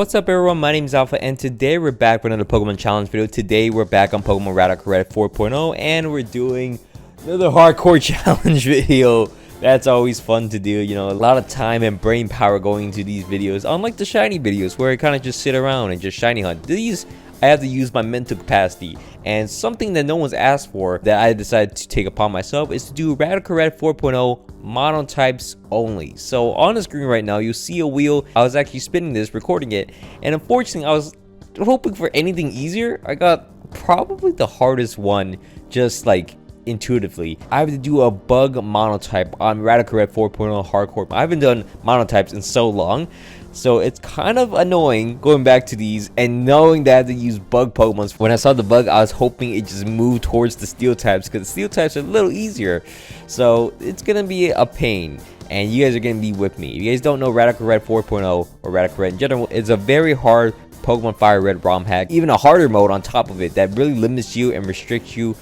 What's up everyone, my name is Alpha and today we're back with another Pokemon challenge video. Today we're back on Pokemon Radical Red 4.0 and we're doing another hardcore challenge video. That's always fun to do, you know, a lot of time and brain power going into these videos. Unlike the shiny videos where I kind of just sit around and just shiny hunt. These, I have to use my mental capacity, and something that no one's asked for that I decided to take upon myself is to do Radical Red 4.0 monotypes only. So on the screen right now you'll see a wheel. I was actually spinning this, recording it, and unfortunately I was hoping for anything easier. I got probably the hardest one, just like intuitively. I have to do a bug monotype on Radical Red 4.0 hardcore. I haven't done monotypes in so long, so it's kind of annoying going back to these and knowing that I have to use bug Pokemon. When I saw the bug, I was hoping it just moved towards the steel types because the steel types are a little easier. So it's gonna be a pain, and you guys are gonna be with me. If you guys don't know, Radical Red 4.0 or Radical Red in general is a very hard Pokemon Fire Red ROM hack, even a harder mode on top of it that really limits you and restricts you.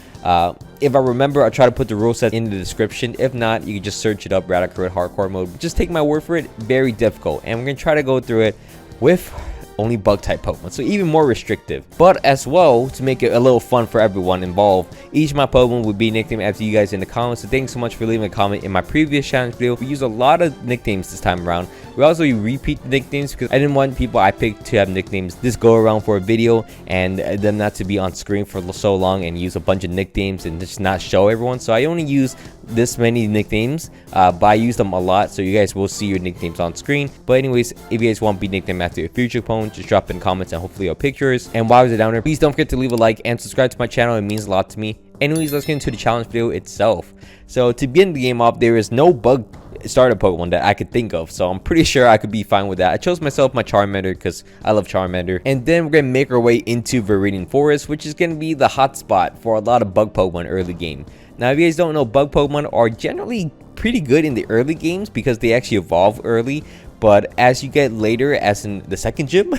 If I remember, I'll try to put the rule set in the description. If not, you can just search it up, Radical Red Hardcore mode. Just take my word for it, very difficult. And we're going to try to go through it with only bug type Pokemon, so even more restrictive. But as well, to make it a little fun for everyone involved, each of my Pokemon would be nicknamed after you guys in the comments. So thanks so much for leaving a comment in my previous challenge video. We used a lot of nicknames this time around. We also repeat the nicknames because I didn't want people I picked to have nicknames this go around for a video and them not to be on screen for so long and use a bunch of nicknames and just not show everyone. So I only use this many nicknames, but I use them a lot, so you guys will see your nicknames on screen. But anyways, if you guys want to be nicknamed after your future opponent, just drop in comments and hopefully I'll pick yours. And while you're down there, please don't forget to leave a like and subscribe to my channel. It means a lot to me. Anyways, let's get into the challenge video itself. So to begin the game off, there is no bug starter Pokemon that I could think of, so I'm pretty sure I could be fine with that. I chose myself my Charmander because I love Charmander. And then we're gonna make our way into Viridian Forest, which is gonna be the hot spot for a lot of bug Pokemon early game. Now if you guys don't know, bug Pokemon are generally pretty good in the early games because they actually evolve early, but as you get later, as in the second gym,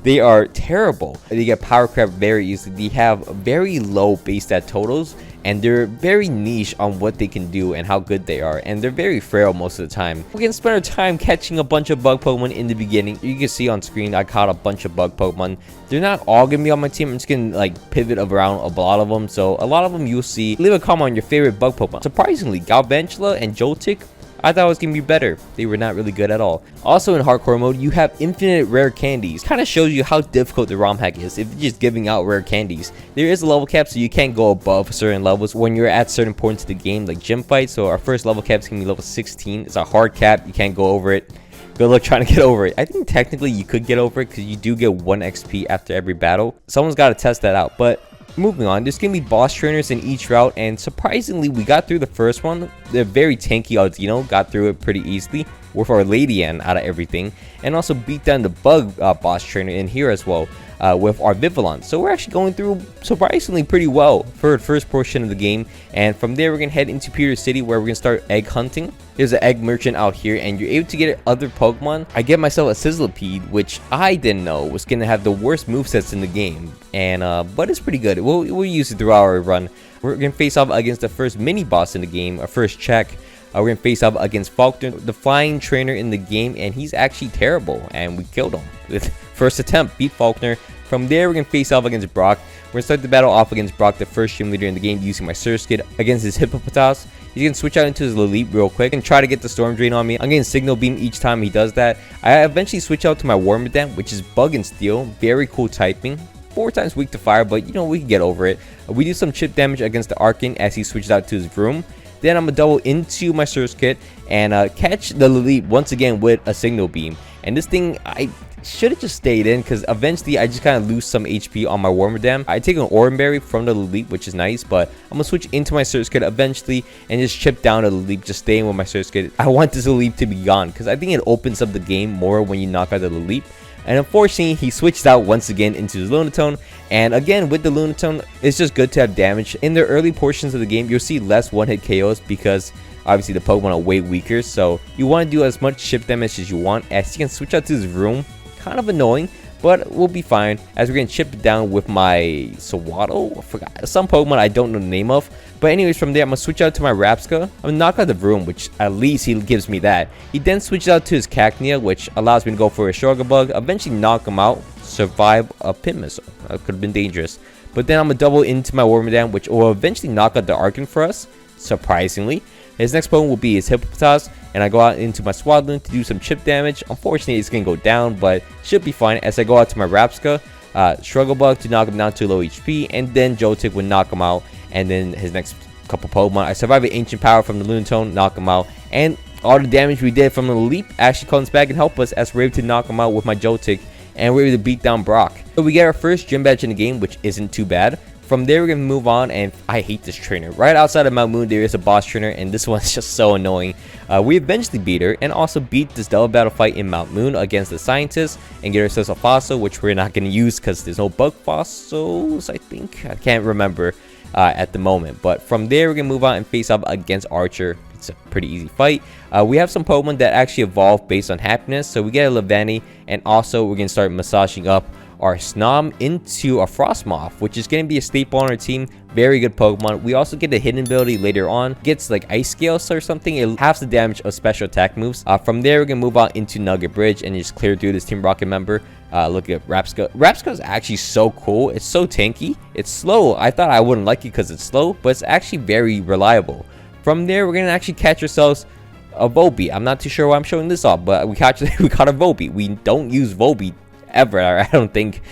they are terrible. They get power crept very easily. They have very low base stat totals, and they're very niche on what they can do and how good they are, and they're very frail most of the time. We're gonna spend our time catching a bunch of bug Pokemon in the beginning. You can see on screen I caught a bunch of bug Pokemon. They're not all gonna be on my team. I'm just gonna like pivot around a lot of them, so a lot of them you'll see. Leave a comment on your favorite bug Pokemon. Surprisingly, Galvantula and Joltik, I thought it was gonna be better. They were not really good at all. Also in hardcore mode, you have infinite rare candies. Kind of shows you how difficult the ROM hack is if you're just giving out rare candies. There is a level cap, so you can't go above certain levels when you're at certain points of the game, like gym fights. So our first level cap is gonna be level 16. It's a hard cap. You can't go over it. Good luck trying to get over it. I think technically you could get over it because you do get 1 XP after every battle. Someone's got to test that out. But moving on, there's gonna be boss trainers in each route, and surprisingly we got through the first one. The very tanky Aldino got through it pretty easily with our Ladian out of everything, and also beat down the bug boss trainer in here as well with our Vivillon. So we're actually going through surprisingly pretty well for the first portion of the game, and from there we're gonna head into Pewter City where we're gonna start egg hunting. There's an egg merchant out here, and you're able to get other Pokemon. I get myself a Sizzlipede, which I didn't know was gonna have the worst movesets in the game, and but it's pretty good. We'll use it throughout our run. We're gonna face off against the first mini boss in the game, our first check. We're gonna face off against Faulkner, the flying trainer in the game, and he's actually terrible, and we killed him with first attempt, beat Faulkner. From there, we're gonna face off against Brock. We're gonna start the battle off against Brock, the first gym leader in the game, using my Surskit against his Hippopotas. He's gonna switch out into his Lilip real quick and try to get the Storm Drain on me. I'm getting Signal Beam each time he does that. I eventually switch out to my Wormadam, which is Bug and Steel. Very cool typing. 4 times weak to fire, but you know, we can get over it. We do some chip damage against the Arcan as he switches out to his Vroom. Then I'm gonna double into my Surskit and catch the Lilip once again with a Signal Beam. And this thing, I should have just stayed in because eventually I just kind of lose some HP on my Wormadam. I take an Oranberry from the Lilip, which is nice, but I'm gonna switch into my Surskit eventually and just chip down the Lilip, just staying with my Surskit. I want this Lilip to be gone because I think it opens up the game more when you knock out the Lilip. And unfortunately, he switched out once again into his Lunatone. And again, with the Lunatone, it's just good to have damage. In the early portions of the game, you'll see less one-hit KOs because obviously the Pokemon are way weaker. So you want to do as much chip damage as you want, as you can switch out to his Vroom. Kind of annoying, but we'll be fine as we're gonna chip it down with my Sawaddle. I forgot some Pokemon I don't know the name of. But anyways, from there I'm gonna switch out to my Rapska. I'm gonna knock out the Vroom, which at least he gives me that. He then switches out to his Cacnea, which allows me to go for a Bug, eventually knock him out, survive a Pit Missile. That could have been dangerous. But then I'm gonna double into my Wormadam, which will eventually knock out the Arcan for us, surprisingly. His next Pokemon will be his Hippopotas, and I go out into my Swaddling to do some chip damage. Unfortunately, it's going to go down, but should be fine as I go out to my Rapska. Bug to knock him down to low HP, and then Joltik would knock him out. And then his next couple Pokemon, I survive an Ancient Power from the Lunatone, knock him out. And all the damage we did from the Leap actually comes back and help us as we're able to knock him out with my Joltik. And we're able to beat down Brock. So we get our first gym badge in the game, which isn't too bad. From there, we're going to move on, and I hate this trainer. Right outside of Mount Moon, there is a boss trainer, and this one's just so annoying. We eventually beat her, and also beat this double battle fight in Mount Moon against the scientists, and get ourselves a fossil, which we're not going to use because there's no bug fossils, I think. I can't remember at the moment. But from there, we're going to move on and face off against Archer. It's a pretty easy fight. We have some Pokemon that actually evolve based on happiness, so we get a Levani, and also we're going to start massaging up our Snom into a Frostmoth, which is going to be a staple on our team. Very good Pokemon. We also get a hidden ability later on. Gets like Ice Scales or something. It halves the damage of special attack moves. From there, we're going to move on into Nugget Bridge and just clear through this Team Rocket member. Look at Rapska. Rapska is actually so cool. It's so tanky. It's slow. I thought I wouldn't like it because it's slow, but it's actually very reliable. From there, we're going to actually catch ourselves a Volbeat. I'm not too sure why I'm showing this off, but we caught a Volbeat. We don't use Volbeat ever, I don't think.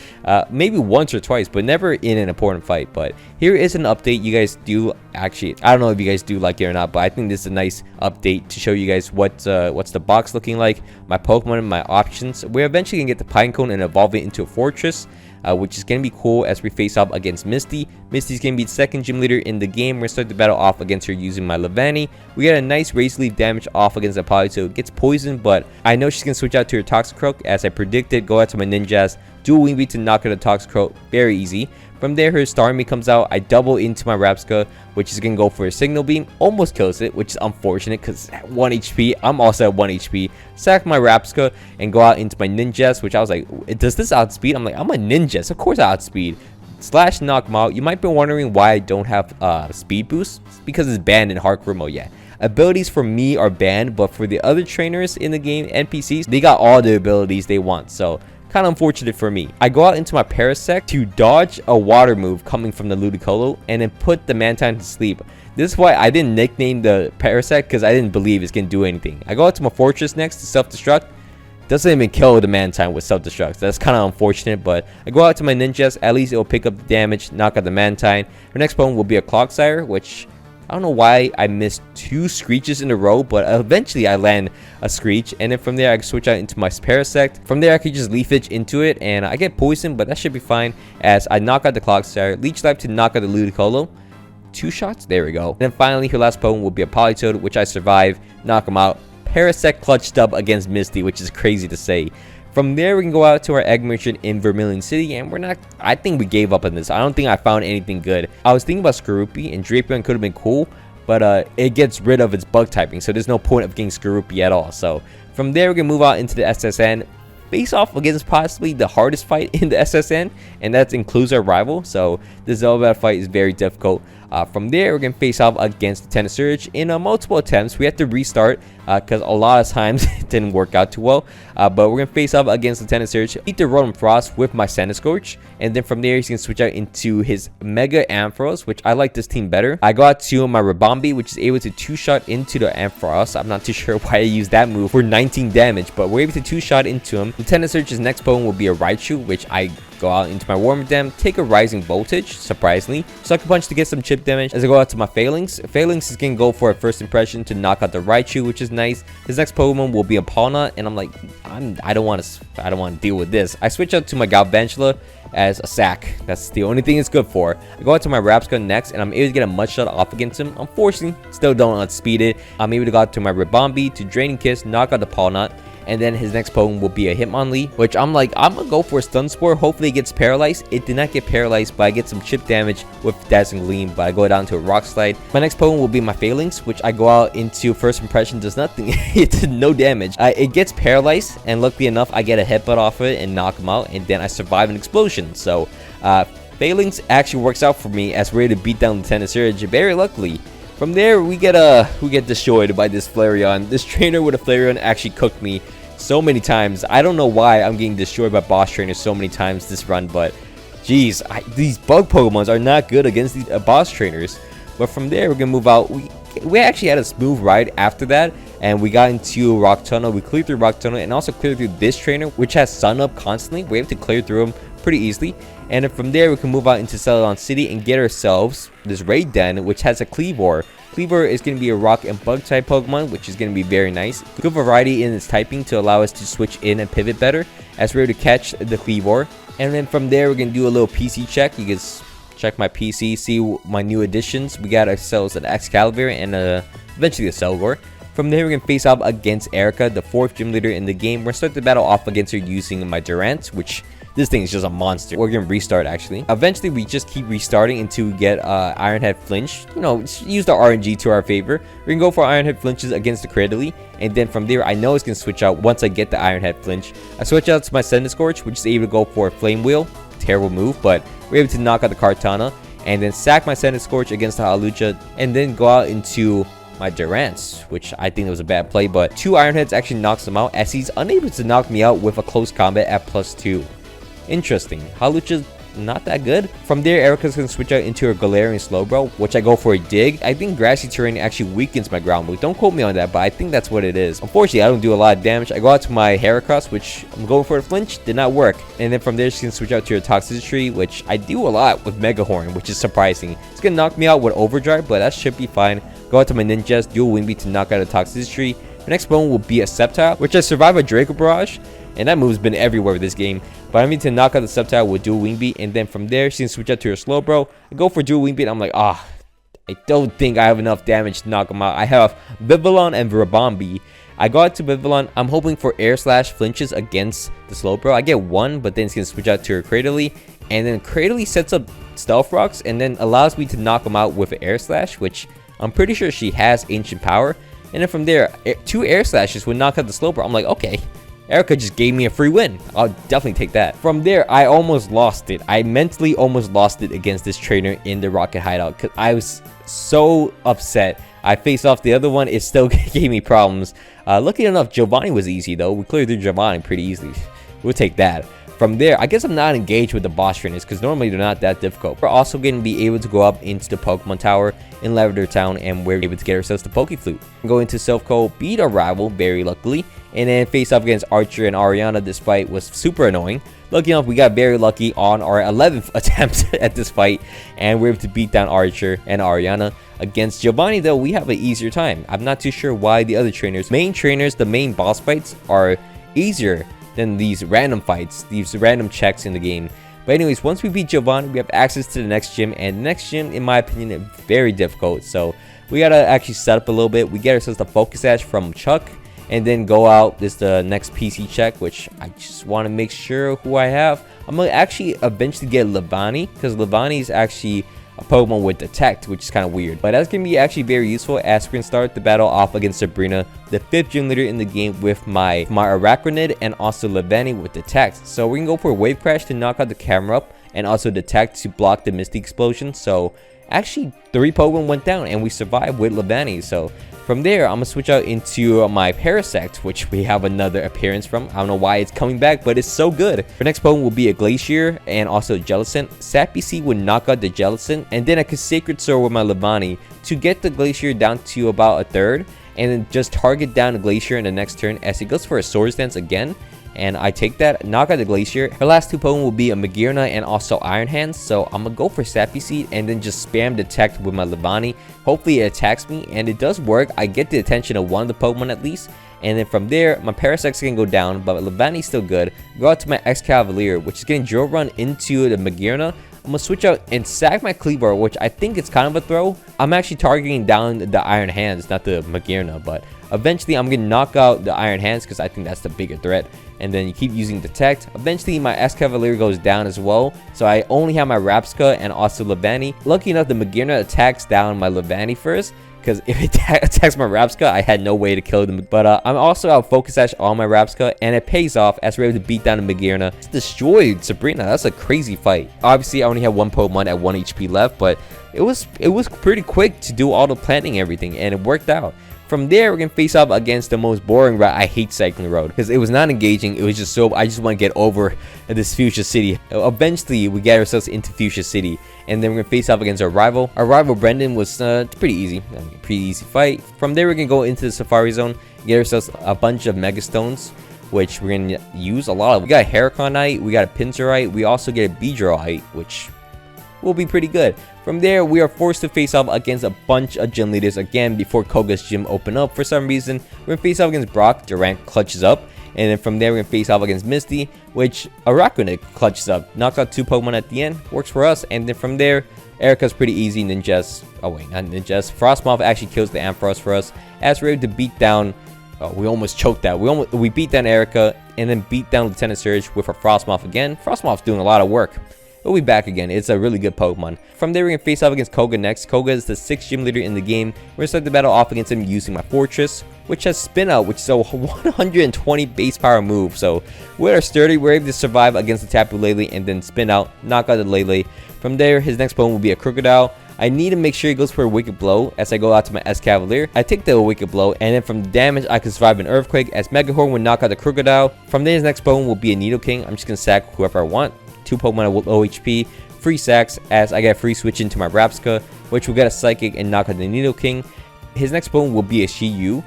Maybe once or twice, but never in an important fight. But here is an update. You guys do actually, I don't know if you guys do like it or not, but I think this is a nice update to show you guys what's the box looking like, my Pokemon and my options. We're eventually gonna get the Pinecone and evolve it into a Fortress, which is gonna be cool as we face off against Misty. Misty's gonna be the second gym leader in the game. We're gonna start the battle off against her using my Levani. We get a nice Razor Leaf damage off against the Politoed. It gets poisoned, but I know she's gonna switch out to her Toxicroak as I predicted. Go out to my Ninjas, dual Wing Beat to knock out the Toxicroak. Very easy. From there, her Starmie comes out. I double into my Rapska, which is going to go for a Signal Beam. Almost kills it, which is unfortunate because at 1 HP, I'm also at 1 HP. Sack my Rapska and go out into my Ninjas, which I was like, does this outspeed? I'm like, I'm a Ninjas. Of course I outspeed. Slash knock him out. You might be wondering why I don't have speed boost. It's because it's banned in hardcore mode, yeah. Abilities for me are banned, but for the other trainers in the game, NPCs, they got all the abilities they want. So kind of unfortunate for me. I go out into my Parasect to dodge a water move coming from the Ludicolo and then put the Mantine to sleep. This is why I didn't nickname the Parasect, because I didn't believe it's going to do anything. I go out to my Fortress next to self-destruct. Doesn't even kill the Mantine with self-destruct. That's kind of unfortunate, but I go out to my Ninjas. At least it will pick up the damage, knock out the Mantine. Our next Pokemon will be a Clocksire, which I don't know why I missed 2 Screeches in a row, but eventually I land a Screech, and then from there I can switch out into my Parasect. From there I can just Leaf Edge into it, and I get poisoned, but that should be fine as I knock out the Clocksire, Leech Life to knock out the Ludicolo. 2 shots, there we go. And then finally her last Pokemon will be a Politoed, which I survive, knock him out. Parasect clutch dub against Misty, which is crazy to say. From there, we can go out to our Egg Merchant in Vermilion City, and we're not, I think we gave up on this. I don't think I found anything good. I was thinking about Skorupi, and Drapion could have been cool, but it gets rid of its bug typing, so there's no point of getting Skorupi at all. So from there, we can move out into the SSN, face off against possibly the hardest fight in the SSN, and that includes our rival. So this Zelda fight is very difficult. From there, we're going to face off against the Tennis Surge in multiple attempts. We have to restart because a lot of times it didn't work out too well. But we're going to face off against the Tennis Surge. Beat the Rotom Frost with my Sanduscourge. And then from there, he's going to switch out into his Mega Ampharos, which I like this team better. I got to my Rabombi, which is able to 2-shot into the Ampharos. I'm not too sure why I used that move for 19 damage, but we're able to 2-shot into him. The Tennis Surge's next Pokemon will be a Raichu, which I go out into my Wormadam, take a Rising Voltage, surprisingly. Sucker Punch to get some chip damage as I go out to my Phalanx. Phalanx is going to go for a first impression to knock out the Raichu, which is nice. His next Pokemon will be a Palna, and I'm like, I don't want to deal with this. I switch out to my Galvantula as a sack. That's the only thing it's good for. I go out to my Rapska next, and I'm able to get a Mud Shot off against him. Unfortunately, still don't outspeed it. I'm able to go out to my Ribombi to Draining Kiss, knock out the Palnut. And then his next Pokemon will be a Hitmonlee, which I'm like, I'm gonna go for a Stun Spore. Hopefully it gets paralyzed. It did not get paralyzed, but I get some chip damage with Dazzling Gleam, but I go down to a Rock Slide. My next Pokemon will be my Phalanx, which I go out into First Impression, does nothing. It did no damage. It gets paralyzed, and luckily enough, I get a headbutt off of it and knock him out, and then I survive an explosion. So, Phalanx actually works out for me as we're able to beat down Lieutenant Surge, very luckily. From there, we get destroyed by this Flareon. This trainer with a Flareon actually cooked me so many times. I don't know why I'm getting destroyed by boss trainers so many times this run, but jeez, these bug Pokemons are not good against these boss trainers. But from there, we're gonna move out. We actually had a smooth ride after that, and we got into Rock Tunnel. We cleared through Rock Tunnel and also cleared through this trainer, which has Sun Up constantly. We're able to clear through him pretty easily. And then from there, we can move out into Celadon City and get ourselves this Raid Den, which has a Cleavor. Cleavor is going to be a rock and bug type Pokemon, which is going to be very nice. Good variety in its typing to allow us to switch in and pivot better as we're able to catch the Cleavor. And then from there, we're going to do a little PC check. You can check my PC, see my new additions. We got ourselves an Excalibur and eventually a Celgor. From there, we're going to face off against Erica, the 4th gym leader in the game. We're going to start the battle off against her using my Durant, which this thing is just a monster. We're going to restart, actually. Eventually, we just keep restarting until we get Ironhead Flinch. You know, use the RNG to our favor. We're going to go for Ironhead Flinches against the Cradily. And then from there, I know it's going to switch out once I get the Ironhead Flinch. I switch out to my Scorch, which is able to go for a Flame Wheel. Terrible move, but we're able to knock out the Kartana. And then sack my Scorch against the Hawlucha. And then go out into my Durant, which I think it was a bad play, but 2 Ironheads actually knocks him out as he's unable to knock me out with a close combat at +2. Interesting. Hawlucha's not that good. From there, Erica's going to switch out into her Galarian Slowbro, which I go for a Dig. I think grassy terrain actually weakens my ground move. Don't quote me on that, but I think that's what it is. Unfortunately, I don't do a lot of damage. I go out to my Heracross, which I'm going for a flinch. Did not work. And then from there, she's going to switch out to her Toxicity, which I do a lot with Mega Horn, which is surprising. It's going to knock me out with Overdrive, but that should be fine. Go out to my Ninjas, dual Wing Beat to knock out a Toxicity. My next Pokemon will be a Sceptile, which I survived a Draco Barrage. And that move's been everywhere with this game. But I need to knock out the Sceptile with dual Wing Beat. And then from there, she's going to switch out to her Slowbro. I go for dual Wing Beat. I'm like, I don't think I have enough damage to knock him out. I have Vivillon and Rabombi. I go out to Vivillon. I'm hoping for Air Slash flinches against the Slowbro. I get 1, but then it's going to switch out to her Cradily. And then Cradily sets up Stealth Rocks and then allows me to knock him out with an Air Slash, which I'm pretty sure she has Ancient Power. And then from there, 2 Air Slashes would knock out the Slowbro. I'm like, okay. Erica just gave me a free win. I'll definitely take that. From there, I almost lost it. I mentally almost lost it against this trainer in the Rocket Hideout because I was so upset. I faced off the other one. It still gave me problems. Lucky enough, Giovanni was easy, though. We cleared through Giovanni pretty easily. We'll take that. From there, I guess I'm not engaged with the boss trainers because normally they're not that difficult. We're also going to be able to go up into the Pokemon Tower in Lavender Town, and we're able to get ourselves the Pokeflute. Go into Silph Co, beat our rival very luckily, and then face off against Archer and Ariana. This fight was super annoying. Lucky enough, we got very lucky on our 11th attempt at this fight, and we're able to beat down Archer and Ariana. Against Giovanni, though, we have an easier time. I'm not too sure why the other trainers, the main boss fights, are easier than these random fights, these random checks in the game. But anyways, once we beat Giovanni, we have access to the next gym, and the next gym, in my opinion, is very difficult. So we gotta actually set up a little bit. We get ourselves the Focus Sash from Chuck, and then go out. This is the next PC check, which I just want to make sure who I have. I'm gonna actually eventually get Levani, because Levani is actually a Pokemon with Detect, which is kind of weird. But that's going to be actually very useful as we're going to start the battle off against Sabrina, the 5th gym leader in the game, with my Arachnid and also Levani with Detect. So we're going to go for a Wave Crash to knock out the camera up and also Detect to block the Misty explosion. So actually 3 Pokemon went down and we survived with Levani. So from there, I'm going to switch out into my Parasect, which we have another appearance from. I don't know why it's coming back, but it's so good. The next Pokemon will be a Glacier and also Jellicent. Sappy Seed would knock out the Jellicent, and then I could Sacred Sword with my Levani to get the Glacier down to about 1/3, and then just target down the Glacier in the next turn as he goes for a Swords Dance again. And I take that, knock out the Glacier. Her last 2 Pokemon will be a Magearna and also Iron Hands. So I'm going to go for Sappy Seed and then just spam Detect with my Levani. Hopefully it attacks me, and it does work. I get the attention of one of the Pokemon at least. And then from there, my Parasect's going to go down, but Levani's still good. Go out to my Excavalier, which is going to Drill Run into the Magearna. I'm going to switch out and sack my Cleavor, which I think it's kind of a throw. I'm actually targeting down the Iron Hands, not the Magearna, but Eventually, I'm gonna knock out the Iron Hands because I think that's the bigger threat. And then you keep using Detect. Eventually, my Escavalier goes down as well. So I only have my Rapska and also Levani. Lucky enough, the Magearna attacks down my Levani first, because if it attacks my Rapska, I had no way to kill them. But I'm also out Focus Sash on my Rapska, and it pays off as we're able to beat down the Magearna. It's destroyed Sabrina. That's a crazy fight. Obviously, I only have one Pokemon at 1 HP left, but it was pretty quick to do all the planting and everything, and it worked out. From there, we're gonna face off against the most boring route. I hate Cycling Road because it was not engaging. It was just so I just want to get over this Fuchsia City. Eventually, we get ourselves into Fuchsia City, and then we're gonna face off against our rival. Our rival Brendan was pretty easy, pretty easy fight. From there, we're gonna go into the Safari Zone, get ourselves a bunch of Mega Stones, which we're gonna use a lot of. We got a Huracanite, we got a Pinsirite, we also get a Beedrillite, which will be pretty good. From there, we are forced to face off against a bunch of gym leaders again before Koga's gym open up for some reason. We're gonna face off against Brock. Durant clutches up, and then from there we're gonna face off against Misty, which Araquanid clutches up, knocks out 2 Pokemon at the end, works for us. And then from there, Erica's pretty easy. Ninjas, oh wait, not Ninjas. Frostmoth actually kills the Ampharos for us as we're able to beat down. Oh, we almost choked that. We beat down Erica and then beat down Lieutenant Surge with our Frostmoth again. Frostmoth's doing a lot of work. We'll be back again. It's a really good Pokemon. From there, we're going to face off against Koga next. Koga is the 6th gym leader in the game. We're going to start the battle off against him using my Fortress, which has Spin Out, which is a 120 base power move. So with our Sturdy, we're able to survive against the Tapu Lele and then Spin Out, knock out the Lele. From there, his next Pokemon will be a Crocodile. I need to make sure he goes for a Wicked Blow as I go out to my Escavalier. I take the Wicked Blow, and then from the damage, I can survive an Earthquake as Megahorn will knock out the Crocodile. From there, his next Pokemon will be a Nidoking. I'm just going to sack whoever I want. 2 Pokemon at low HP, free sacks as I get a free switch into my Rapska, which will get a Psychic and knock out the Nidoking. His next Pokemon will be a Shiyu,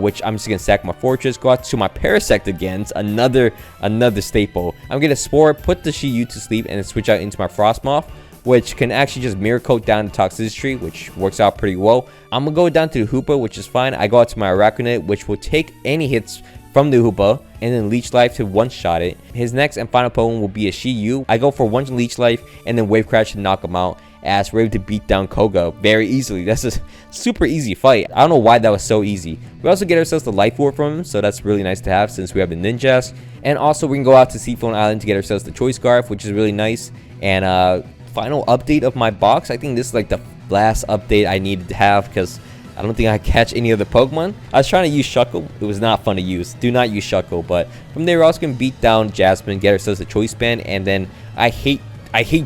which I'm just gonna sack my Fortress, go out to my Parasect again, another staple. I'm gonna Spore, put the Shiyu to sleep, and then switch out into my Frostmoth, which can actually just Mirror Coat down the Toxicity, which works out pretty well. I'm gonna go down to the Hoopa, which is fine. I go out to my Araquanid, which will take any hits from the Hoopa and then Leech Life to one-shot it. His next and final Pokemon will be a Shiyu. I go for 1 Leech Life and then Wave Crash to knock him out as we're able to beat down Koga very easily. That's a super easy fight. I don't know why that was so easy. We also get ourselves the Life Orb from him, so that's really nice to have since we have the Ninjas. And also we can go out to Seafoam Island to get ourselves the Choice Scarf, which is really nice. And final update of my box. I think this is like the last update I needed to have because I don't think I catch any other Pokemon. I was trying to use Shuckle. It was not fun to use. Do not use Shuckle. But from there, we're also going to beat down Jasmine, get ourselves a Choice Band, and then I hate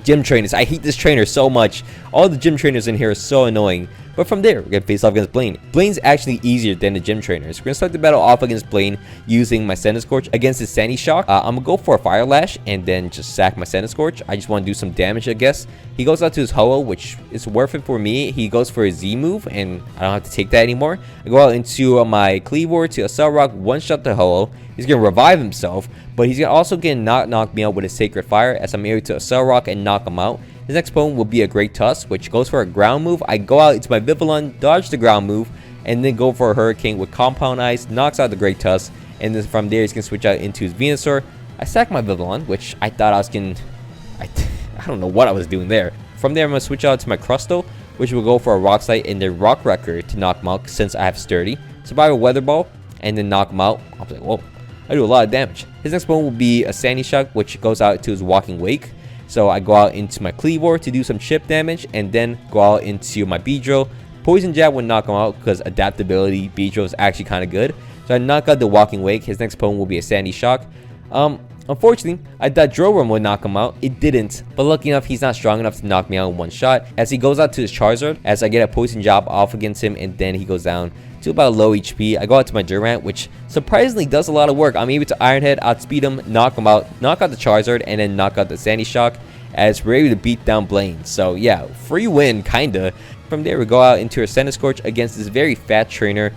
gym trainers. I hate this trainer so much. All the gym trainers in here are so annoying. But from there, we're going to face off against Blaine. Blaine's actually easier than the gym trainers. We're going to start the battle off against Blaine using my Scorch against his Sandy Shock. I'm going to go for a Fire Lash and then just sack my Scorch. I just want to do some damage, I guess. He goes out to his Ho-Oh, which is worth it for me. He goes for a Z move, and I don't have to take that anymore. I go out into my Cleavor to Accel Rock, one-shot the Ho-Oh. He's going to revive himself, but he's also going to knock me out with a Sacred Fire as I'm able to Accel Rock and knock him out. His next Pokemon will be a Great Tusk, which goes for a ground move. I go out into my Vivillon, dodge the ground move, and then go for a Hurricane with Compound Ice, knocks out the Great Tusk, and then from there he's going to switch out into his Venusaur. I sack my Vivillon, which I thought I was going to... I don't know what I was doing there. From there I'm going to switch out to my Crustle, which will go for a Rock Slide and then Rock Wrecker to knock him out since I have Sturdy. Survive a Weather Ball, and then knock him out. I was like, whoa, I do a lot of damage. His next Pokemon will be a Sandy Shock, which goes out to his Walking Wake. So I go out into my Cleavor to do some chip damage and then go out into my Beedrill. Poison Jab would knock him out because adaptability Beedrill is actually kind of good. So I knock out the Walking Wake. His next Pokemon will be a Sandy Shock. Unfortunately, I thought Drillworm would knock him out. It didn't. But lucky enough, he's not strong enough to knock me out in one shot. As he goes out to his Charizard, as I get a Poison Jab off against him, and then he goes down to about low HP. I go out to my Durant, which surprisingly does a lot of work. I'm able to Iron Head, outspeed him, knock him out, knock out the Charizard, and then knock out the Sandy Shock as we're able to beat down Blaine. So yeah, free win, kinda. From there, we go out into our Scorch against this very fat trainer.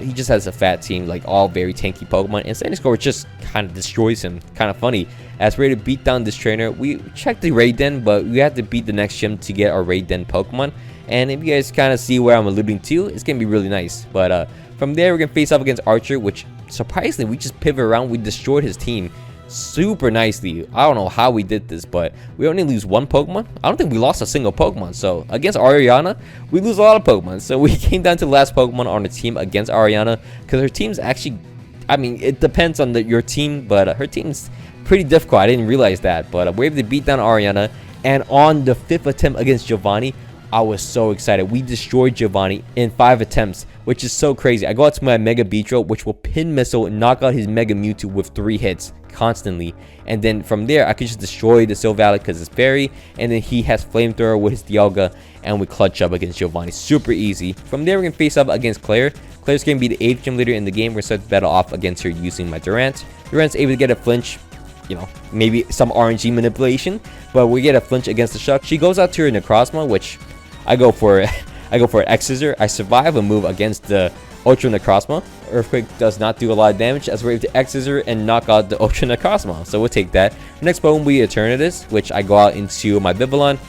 He just has a fat team, like all very tanky Pokemon, and Scorch just kind of destroys him. Kind of funny. As we're able to beat down this trainer, we checked the Raid Den, but we have to beat the next gym to get our Raid Den Pokemon. And if you guys kind of see where I'm alluding to, it's gonna be really nice. But from there, we're gonna face off against Archer, which surprisingly we just pivot around. We destroyed his team. super nicely. I don't know how we did this, but we only lose one Pokemon. I don't think we lost a single Pokemon. So against Ariana, we lose a lot of Pokemon. So we came down to the last Pokemon on the team against Ariana, because her team's actually, I mean, it depends on your team, but her team's pretty difficult. I didn't realize that, but we're able to beat down Ariana. And on the 5th attempt against Giovanni, I was so excited. We destroyed Giovanni in 5 attempts, which is so crazy. I go out to my Mega Beedrill, which will Pin Missile and knock out his Mega Mewtwo with 3 hits constantly. And then from there, I could just destroy the Silvally because it's Fairy. And then he has Flamethrower with his Dialga, and we clutch up against Giovanni. Super easy. From there, we're going to face up against Claire. Claire's going to be the 8th gym leader in the game. We're going to start to battle off against her using my Durant. Durant's able to get a flinch. You know, maybe some RNG manipulation, but we get a flinch against the Shuck. She goes out to her Necrozma, which I go for I go for an X-Scissor. I survive a move against the Ultra Necrozma. Earthquake does not do a lot of damage, as we're able to X-Scissor and knock out the Ultra Necrozma. So we'll take that. Next Pokemon will be Eternatus, which I go out into my Vivillon.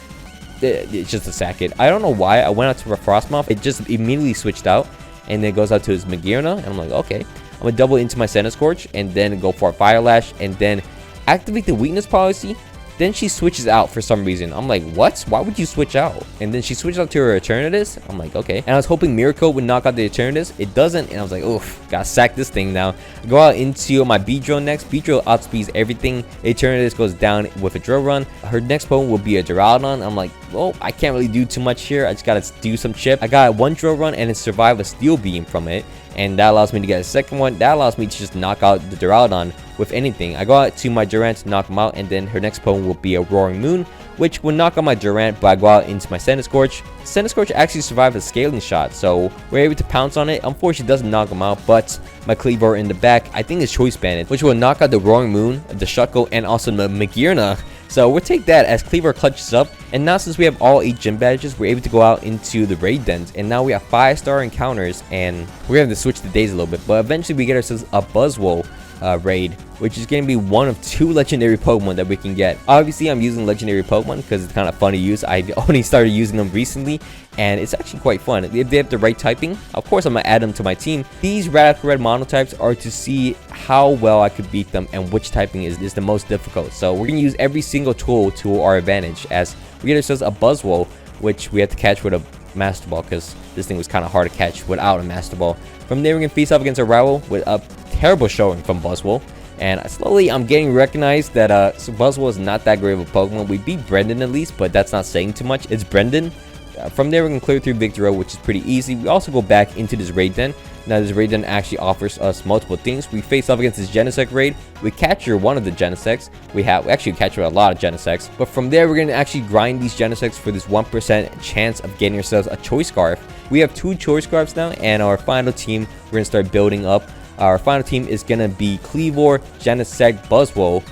It's just a sack it. I don't know why I went out to a Frostmoth. It just immediately switched out, and then it goes out to his Magearna, and I'm like, okay. I'm going to double into my Centiskorch, and then go for a Fire Lash, and then activate the weakness policy. Then she switches out for some reason. I'm like, what? Why would you switch out? And then she switches out to her Eternatus. I'm like, okay. And I was hoping Miracle would knock out the Eternatus. It doesn't. And I was like, oof, gotta sack this thing now. Go out into my Beedrill next. Beedrill outspeeds everything. Eternatus goes down with a Drill Run. Her next Pokemon will be a Duraludon. I'm like, well, I can't really do too much here. I just gotta do some chip. I got one Drill Run and it survived a Steel Beam from it. And that allows me to get a second one. That allows me to just knock out the Duraludon with anything. I go out to my Durant to knock him out, and then her next Pokemon will be a Roaring Moon, which will knock out my Durant, but I go out into my Centiskorch. Centiskorch actually survived a Scaling Shot, so we're able to pounce on it. Unfortunately, it doesn't knock him out, but my Cleaver in the back, I think, is Choice Banded, which will knock out the Roaring Moon, the Shuckle, and also the Magearna. So we'll take that as Cleaver clutches up. And now, since we have all 8 gym badges, we're able to go out into the raid dens. And now we have 5-star encounters, and we're going to have to switch the days a little bit. But eventually we get ourselves a Buzzwole raid, which is going to be one of 2 legendary Pokemon that we can get. Obviously, I'm using legendary Pokemon because it's kind of fun to use. I only started using them recently, and it's actually quite fun. If they have the right typing, of course I'm going to add them to my team. These Radical Red monotypes are to see how well I could beat them and which typing is the most difficult. So we're going to use every single tool to our advantage, as we get ourselves a Buzzwole, which we have to catch with a Master Ball, because this thing was kind of hard to catch without a Master Ball. From there, we're going to face off against a rival with a terrible showing from Buzzwole. And slowly, I'm getting recognized that Buzzwole is not that great of a Pokemon. We beat Brendan at least, but that's not saying too much. It's Brendan. From there, we're going to clear through Victory Road, which is pretty easy. We also go back into this raid den. Now, this raid den actually offers us multiple things. We face off against this Genesect raid. We capture one of the Genesects. We actually capture a lot of Genesects. But from there, we're going to actually grind these Genesects for this 1% chance of getting ourselves a Choice Scarf. We have 2 Choice Scarfs now, and our final team, we're going to start building up. Our final team is going to be Cleavor, Genesect, Buzzwole,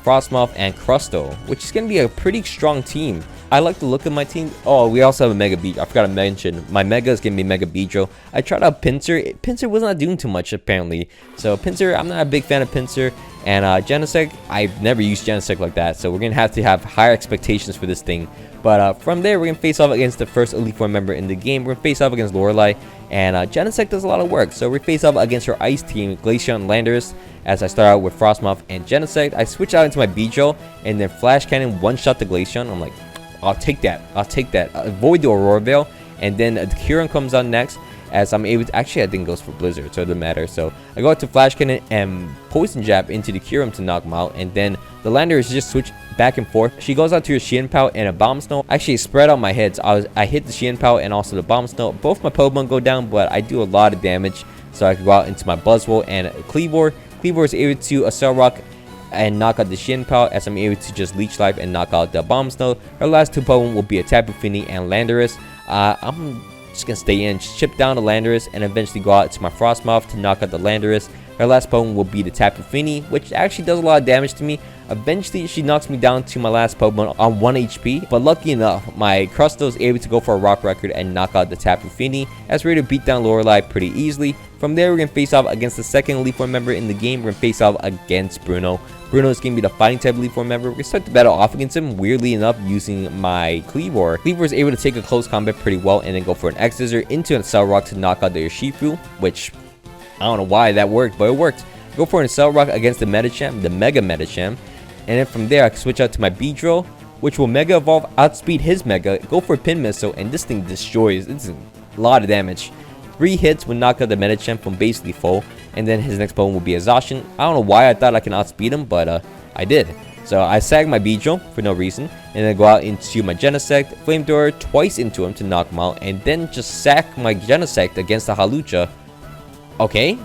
Frostmoth, and Crustle, which is going to be a pretty strong team. I like the look of my team. Oh, we also have a Mega Beedrill. I forgot to mention, my Mega is going to be Mega Beedrill. I tried out Pinsir. Pinsir was not doing too much, apparently. So Pinsir, I'm not a big fan of Pinsir. And Genesect, I've never used Genesect like that. So we're going to have higher expectations for this thing. But from there, we're going to face off against the first Elite Four member in the game. We're going to face off against Lorelei. And Genesect does a lot of work. So we face off against her Ice team, Glaceon and Landorus. As I start out with Frostmoth and Genesect, I switch out into my Beedrill. And then Flash Cannon one-shot the Glaceon. I'm like, I'll take that. I'll take that. Avoid the Aurora Veil. And then the Kyurem comes on next. As I'm able to, actually I think it goes for Blizzard, so it doesn't matter. So I go out to Flash Cannon and Poison Jab into the Kyurem to knock him out. And then the Landorus just switch back and forth. She goes out to her Xianpao and a Bomb Snow. Actually spread out my heads. I hit the Xianpao and also the Bomb Snow. Both my Pokemon go down, but I do a lot of damage. So I can go out into my Buzzwole and Cleavor. Cleavor is able to Accel Rock and knock out the Xianpao, as I'm able to just Leech Life and knock out the Bomb Snow. Her last 2 Pokemon will be a Tapu Fini and Landorus. I'm just gonna stay in, chip down the Landorus, and eventually go out to my Frostmoth to knock out the Landorus. Her last Pokemon will be the Tapu Fini, which actually does a lot of damage to me. Eventually, she knocks me down to my last Pokemon on 1 HP. But lucky enough, my Crustle is able to go for a Rock Record and knock out the Tapu Fini, as we're able to beat down Lorelei pretty easily. From there, we're going to face off against the second Elite Four member in the game. We're going to face off against Bruno. Bruno is going to be the fighting type Elite Four member. We're going to start the battle off against him, weirdly enough, using my Cleavor. Cleavor is able to take a close combat pretty well and then go for an X-Scissor into an Accel Rock to knock out the Urshifu, which I don't know why that worked, but it worked. Go for an Cell Rock against the Medicham, the Mega Medicham. And then from there, I can switch out to my Beedrill, which will Mega Evolve, outspeed his Mega, go for a Pin Missile, and this thing destroys. It's a lot of damage. 3 hits would knock out the Medicham from basically full, and then his next Pokemon will be a Zacian. I don't know why I thought I can outspeed him, but I did. So I sag my Beedrill for no reason, and then go out into my Genesect, Flamethrower twice into him to knock him out, and then just sack my Genesect against the Hawlucha. Okay,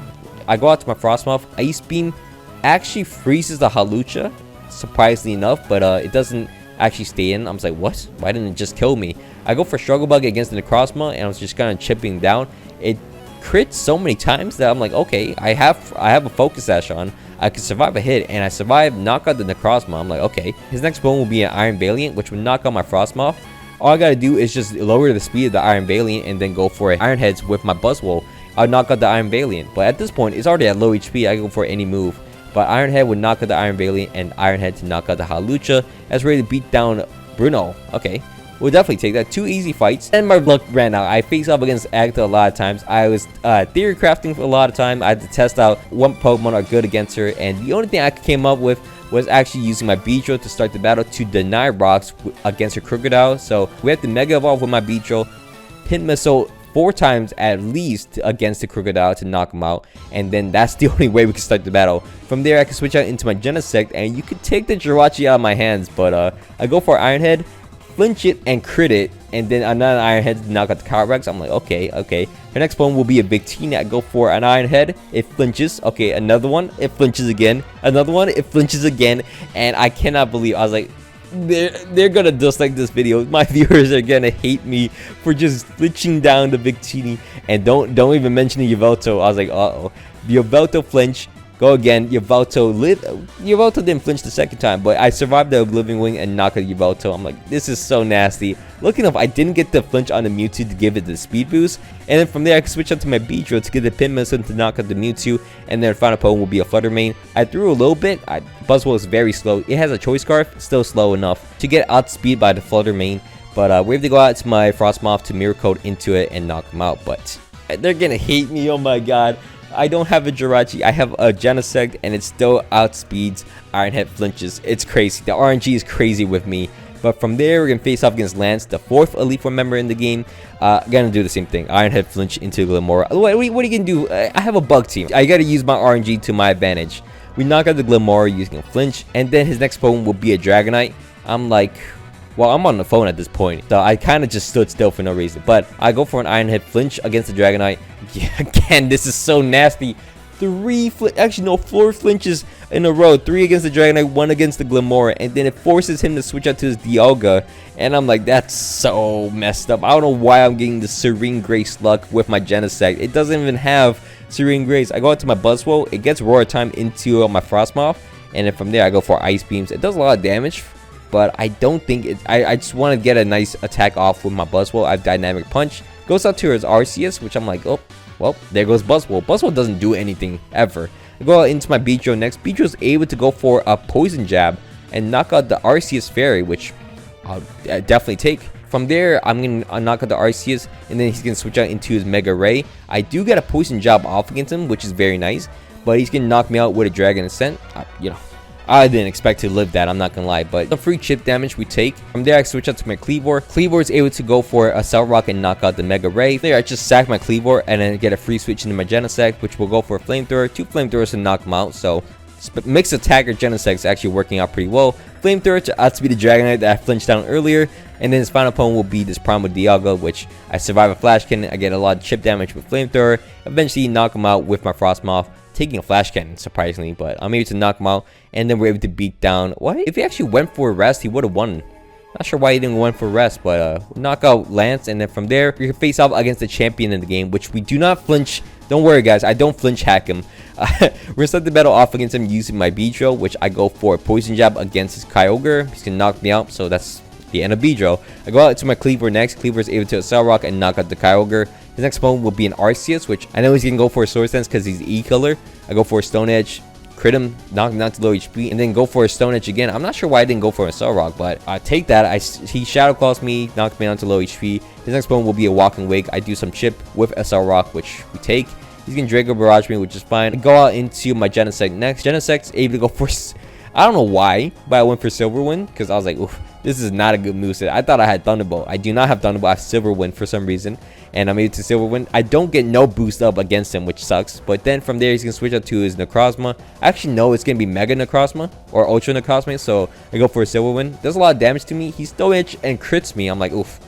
I go out to my Frostmoth, Ice Beam actually freezes the Hawlucha, surprisingly enough, but it doesn't actually stay in. I'm just like, what? Why didn't it just kill me? I go for Struggle Bug against the Necrozma, and I was just kind of chipping down. It crits so many times that I'm like, okay, I have a Focus Sash on. I can survive a hit, and I survive, knock out the Necrozma. I'm like, okay. His next bone will be an Iron Valiant, which would knock out my Frostmoth. All I gotta do is just lower the speed of the Iron Valiant, and then go for Iron Heads with my Buzzwole. I'll knock out the Iron Valiant, but at this point, it's already at low HP. I can go for any move. But Iron Head would knock out the Iron Valiant, and Iron Head to knock out the Hawlucha. That's ready to beat down Bruno. Okay, we'll definitely take that. 2 easy fights, and my luck ran out. I faced off against Agatha a lot of times. I was theory crafting for a lot of time. I had to test out what Pokemon are good against her, and the only thing I came up with was actually using my Beedrill to start the battle to deny rocks against her Crocodile. So we have to Mega Evolve with my Beedrill, Pin Missile 4 times at least against the Crocodile to knock him out, and then that's the only way we can start the battle. From there, I can switch out into my Genesect, and you can take the Jirachi out of my hands, but I go for Iron Head, flinch it, and crit it, and then another Iron Head to knock out the Calyrex. I'm like, okay. Her next one will be a Victini. I go for an Iron Head, it flinches. Okay, another one, it flinches again. Another one, it flinches again, and I cannot believe, I was like, they're gonna dislike this video. My viewers are gonna hate me for just flinching down the Victini. And don't even mention the Yveltal. I was like, uh-oh. The Yveltal flinch, go again. Yveltal didn't flinch the second time, but I survived the Oblivion Wing and knocked out Yveltal. I'm like, this is so nasty. Looking up, I didn't get the flinch on the Mewtwo to give it the speed boost, and then from there I can switch up to my Beedrill to get the Pin Missile to knock out the Mewtwo, and then final Pokemon will be a Flutter Mane. I threw a little bit. Buzzwole is very slow. It has a Choice Scarf, still slow enough to get outspeed by the Flutter Mane, but we have to go out to my Frostmoth to Mirror Coat into it and knock him out. But they're gonna hate me. Oh my god. I don't have a Jirachi, I have a Genesect, and it still outspeeds Iron Head flinches. It's crazy. The RNG is crazy with me. But from there, we're going to face off against Lance, the 4th Elite Four member in the game. Gonna do the same thing. Iron Head flinch into Glimmora. What are you going to do? I have a bug team. I got to use my RNG to my advantage. We knock out the Glimmora using a flinch, and then his next Pokemon will be a Dragonite. I'm like, well, I'm on the phone at this point, so I kind of just stood still for no reason. But I go for an Iron Head flinch against the Dragonite. Yeah, again, this is so nasty. 4 flinches in a row. 3 against the Dragonite, 1 against the Glimmora, and then it forces him to switch out to his Dialga. And I'm like, that's so messed up. I don't know why I'm getting the Serene Grace luck with my Genesect. It doesn't even have Serene Grace. I go out to my Buzzwole. It gets Roar Time into my Frostmoth, and then from there I go for Ice Beams. It does a lot of damage, but I don't think it. I just want to get a nice attack off with my Buzzwole. I have Dynamic Punch. Goes out to his Arceus, which I'm like, oh, well, there goes Buzzwole. Buzzwole doesn't do anything ever. I go out into my Beedrill next. Beedrill is able to go for a Poison Jab and knock out the Arceus Fairy, which I'll definitely take. From there, I'm going to knock out the Arceus, and then he's going to switch out into his Mega Ray. I do get a Poison Jab off against him, which is very nice, but he's going to knock me out with a Dragon Ascent. I didn't expect to live that, I'm not gonna lie, but the free chip damage we take. From there, I switch out to my Kleavor. Kleavor is able to go for a Cell Rock and knock out the Mega Ray. There, I just sack my Kleavor and then get a free switch into my Genesect, which will go for a Flamethrower. 2 Flamethrowers to knock him out, so mixed attacker Genesect is actually working out pretty well. Flamethrower to outspeed the Dragonite that I flinched down earlier, and then his final opponent will be this Primal Dialga, which I survive a Flash Cannon. I get a lot of chip damage with Flamethrower. Eventually knock him out with my Frostmoth, taking a Flash Cannon, surprisingly, but I'm able to knock him out, and then we're able to beat down. What? If he actually went for a rest, he would have won. Not sure why he didn't went for rest, but knock out Lance, and then from there, we can face off against the champion in the game, which we do not flinch. Don't worry, guys, I don't flinch hack him. We're gonna start the battle off against him using my Beedrill, which I go for a Poison Jab against his Kyogre. He's gonna knock me out, so that's the end of Beedrill. I go out to my Kleavor next. Kleavor is able to Cell Rock and knock out the Kyogre. His next opponent will be an Arceus, which I know he's gonna go for a Sword Stance because he's E-color. I go for a Stone Edge, crit him, knock him down to low HP, and then go for a Stone Edge again. I'm not sure why I didn't go for a Cell Rock, but I take that. He Shadow Claws me, knocked me down to low HP. His next opponent will be a Walking Wake. I do some chip with a Cell Rock, which we take. He's gonna Draco Barrage me, which is fine. I go out into my Genesect next. Genesect's able to go for... I don't know why, but I went for Silver Wind because I was like, oof, this is not a good moveset. I thought I had Thunderbolt. I do not have Thunderbolt. I have Silver Wind for some reason, and I'm able to Silver Wind. I don't get no boost up against him, which sucks. But then from there, he's gonna switch up to his Necrozma. Actually, no, it's gonna be Mega Necrozma or Ultra Necrozma. So I go for a Silver Wind. Does a lot of damage to me. He still itch and crits me. I'm like, oof.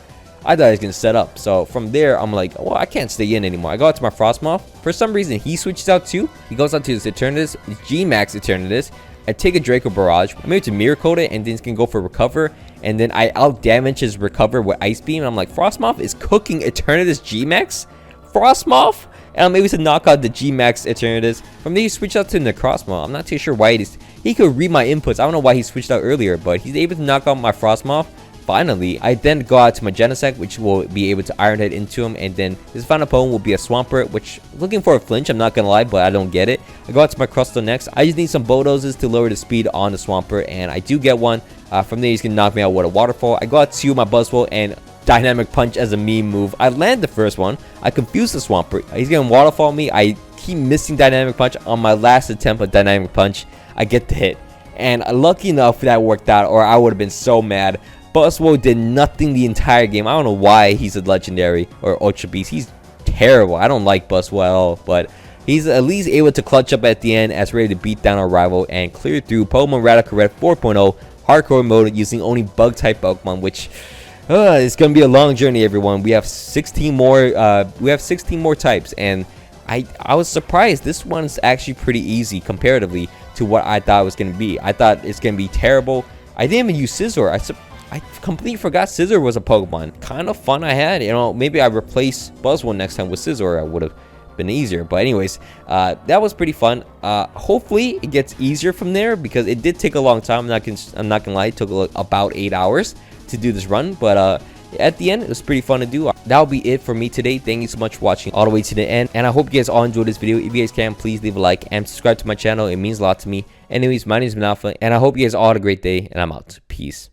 I thought he was gonna set up. So from there, I'm like, well, I can't stay in anymore. I go out to my Frostmoth. For some reason, he switches out too. He goes out to his Eternatus, G-Max Eternatus. I take a Draco Barrage. I'm able to Mirror Coat it, and then he's gonna go for Recover. And then I out damage his Recover with Ice Beam. And I'm like, Frostmoth is cooking Eternatus G-Max? Frostmoth? And I'm able to knock out the G-Max Eternatus. From there, he switched out to Necrozma. I'm not too sure why he could read my inputs. I don't know why he switched out earlier, but he's able to knock out my Frostmoth. Finally, I then go out to my Genesect, which will be able to Iron Head into him, and then his final opponent will be a Swampert, which looking for a flinch, I'm not gonna lie, but I don't get it. I go out to my Crustle next. I just need some Bulldozers to lower the speed on the Swampert, and I do get one. From there, he's gonna knock me out with a Waterfall. I go out to my Buzzwole and Dynamic Punch as a meme move. I land the first one. I confuse the Swampert. He's gonna Waterfall me. I keep missing Dynamic Punch. On my last attempt at Dynamic Punch, I get the hit, and lucky enough that worked out, or I would have been so mad. Buzzwole did nothing the entire game. I don't know why he's a legendary or Ultra Beast. He's terrible. I don't like Buzzwole at all, but he's at least able to clutch up at the end as ready to beat down our rival and clear through Pokemon Radical Red 4.0 hardcore mode using only bug type Pokemon, which it's gonna be a long journey, everyone. We have 16 more. We have 16 more types, and I was surprised. This one's actually pretty easy comparatively to what I thought it was gonna be. I thought it's gonna be terrible. I didn't even use Scizor. I completely forgot Scizor was a Pokemon. Kind of fun I had. You know, maybe I replace Buzzwole next time with Scizor. I would have been easier. But anyways, that was pretty fun. Hopefully it gets easier from there because it did take a long time. I'm not gonna lie. It took about 8 hours to do this run. But at the end, it was pretty fun to do. That'll be it for me today. Thank you so much for watching all the way to the end. And I hope you guys all enjoyed this video. If you guys can, please leave a like and subscribe to my channel. It means a lot to me. Anyways, my name is Alpha, and I hope you guys all had a great day. And I'm out. Peace.